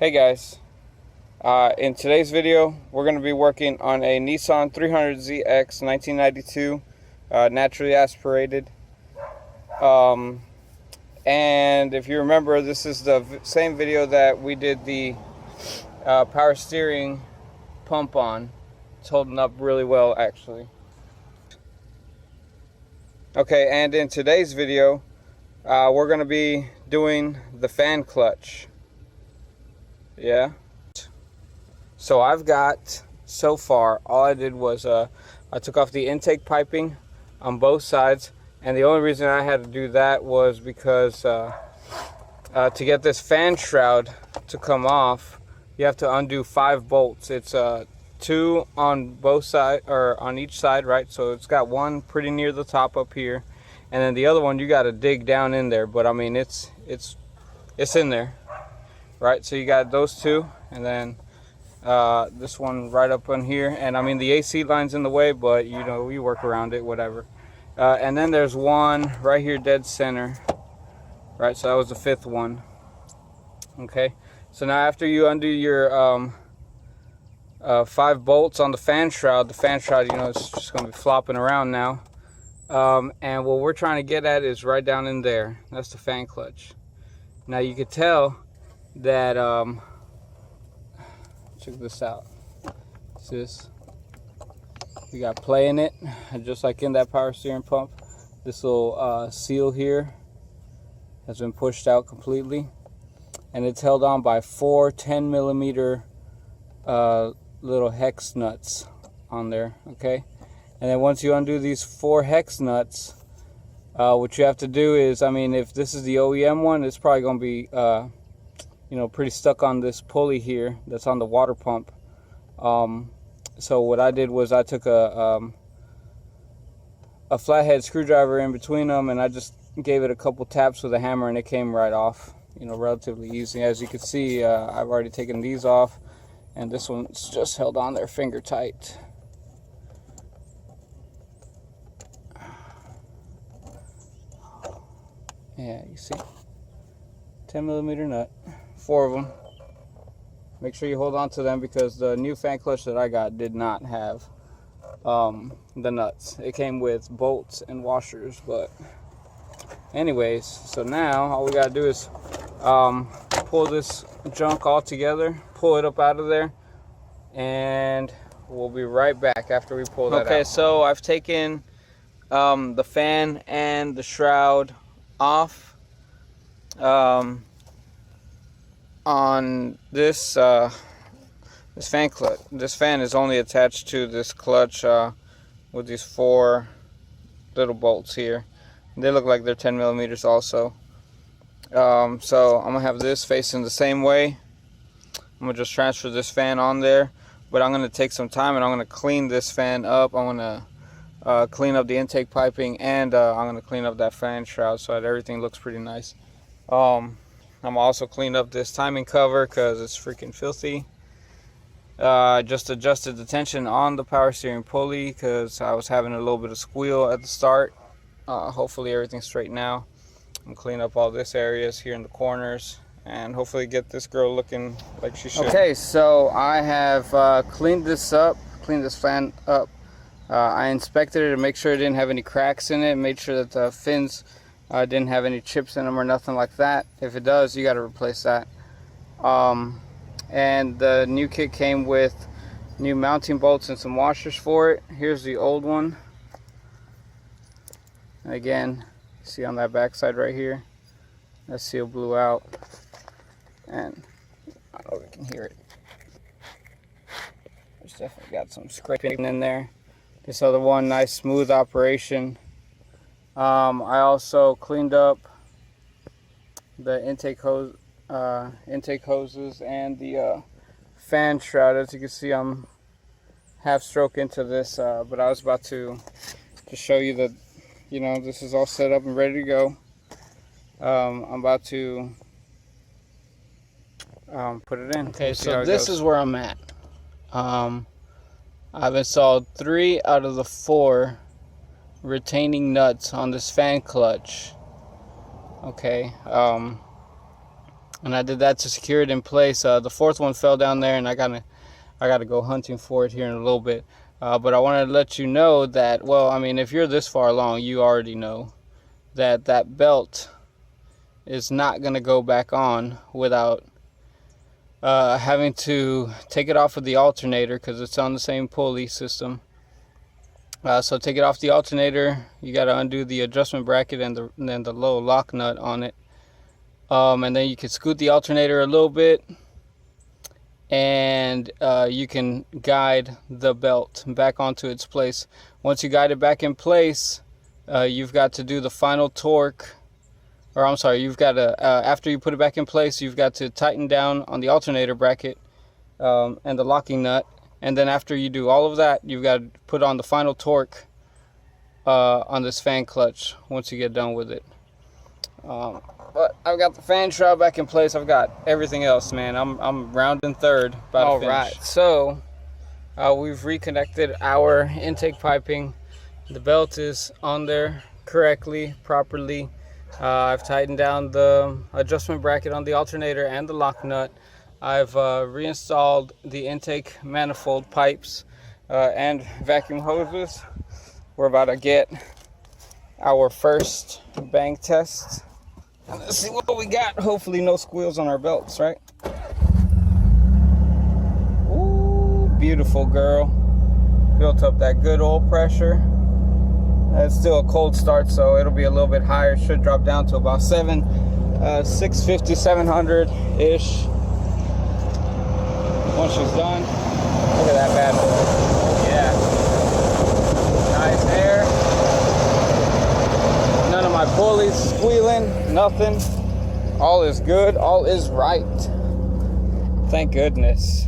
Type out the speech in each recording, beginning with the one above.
Hey guys, in today's video we're going to be working on a Nissan 300ZX 1992 naturally aspirated, and if you remember, this is the same video that we did the power steering pump on. It's holding up really well actually. Okay, and in today's video we're going to be doing the fan clutch. Yeah. So I've got, so far, all I did was I took off the intake piping on both sides, and the only reason I had to do that was because to get this fan shroud to come off, you have to undo 5 bolts. It's 2 on both sides, or on each side, right? So it's got one pretty near the top up here, and then the other one you got to dig down in there. But I mean, it's in there, right? So you got those 2, and then this one right up on here, and I mean the AC line's in the way, but you know, we work around it, whatever. And then there's one right here dead center, right? So that was the 5th one. Okay, so now after you undo your 5 bolts on the fan shroud, you know, it's just gonna be flopping around now, and what we're trying to get at is right down in there. That's the fan clutch. Now you could tell that check this out. See this? We got play in it, just like in that power steering pump. This little seal here has been pushed out completely, and it's held on by 4 10mm little hex nuts on there. Okay, and then once you undo these 4 hex nuts, what you have to do is, I mean, if this is the OEM one, it's probably going to be you know, pretty stuck on this pulley here that's on the water pump. So what I did was I took a flathead screwdriver in between them, and I just gave it a couple taps with a hammer, and it came right off, you know, relatively easy. As you can see, I've already taken these off, and this one's just held on there finger tight. Yeah, you see, 10mm nut. 4 of them. Make sure you hold on to them, because the new fan clutch that I got did not have the nuts. It came with bolts and washers. But anyways, so now all we gotta do is pull this junk all together, pull it up out of there, and we'll be right back after we pull that out. Okay, so I've taken the fan and the shroud off. On this this fan clutch. This fan is only attached to this clutch with these 4 little bolts here. They look like they're 10mm also. So I'm gonna have this facing the same way. I'm gonna just transfer this fan on there, but I'm gonna take some time and I'm gonna clean this fan up. I'm gonna clean up the intake piping, and I'm gonna clean up that fan shroud so that everything looks pretty nice. I'm also cleaned up this timing cover because it's freaking filthy. Just adjusted the tension on the power steering pulley because I was having a little bit of squeal at the start. Hopefully everything's straight now. I'm cleaning up all this areas here in the corners, and hopefully get this girl looking like she should. Okay, so I have cleaned this fan up. I inspected it to make sure it didn't have any cracks in it, made sure that the fins didn't have any chips in them or nothing like that. If it does, you got to replace that. And the new kit came with new mounting bolts and some washers for it. Here's the old one. Again, see on that back side right here, that seal blew out, and I don't know if you can hear it. There's definitely got some scraping in there. This other one, nice smooth operation. I also cleaned up the intake hoses and the fan shroud. As you can see, I'm half stroke into this, but I was about to show you that, you know, this is all set up and ready to go. I'm about to put it in. Okay, so this is where I'm at. I've installed 3 out of the 4 retaining nuts on this fan clutch. Okay, and I did that to secure it in place. The fourth one fell down there, and I gotta go hunting for it here in a little bit. But I wanted to let you know that, well, I mean, if you're this far along, you already know that that belt is not gonna go back on without having to take it off of the alternator, because it's on the same pulley system. So take it off the alternator. You got to undo the adjustment bracket and then the little lock nut on it. And then you can scoot the alternator a little bit, and you can guide the belt back onto its place. Once you guide it back in place, you've got to do the final torque. Or I'm sorry, you've got to, after you put it back in place, you've got to tighten down on the alternator bracket and the locking nut. And then after you do all of that, you've got to put on the final torque on this fan clutch once you get done with it. But I've got the fan shroud back in place. I've got everything else, man. I'm rounding third, about to finish. All right, so we've reconnected our intake piping. The belt is on there correctly, properly. I've tightened down the adjustment bracket on the alternator and the lock nut. I've reinstalled the intake manifold pipes and vacuum hoses. We're about to get our first bang test. And let's see what we got. Hopefully no squeals on our belts, right? Ooh, beautiful, girl. Built up that good oil pressure. It's still a cold start, so it'll be a little bit higher. Should drop down to about 650, 700-ish. Once she's done, look at that bad boy. Yeah. Nice air. None of my pulleys squealing, nothing. All is good, all is right. Thank goodness.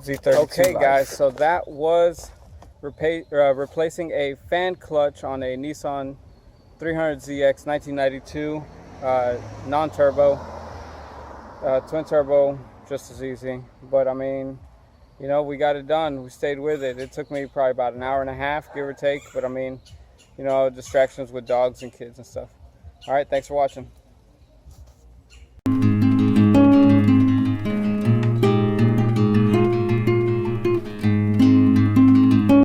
Z32 okay, guys, so that was replacing a fan clutch on a Nissan 300ZX 1992 non-turbo. Twin turbo, just as easy. But I mean, you know, we got it done. We stayed with it. It took me probably about an hour and a half, give or take. But I mean, you know, distractions with dogs and kids and stuff. All right, thanks for watching.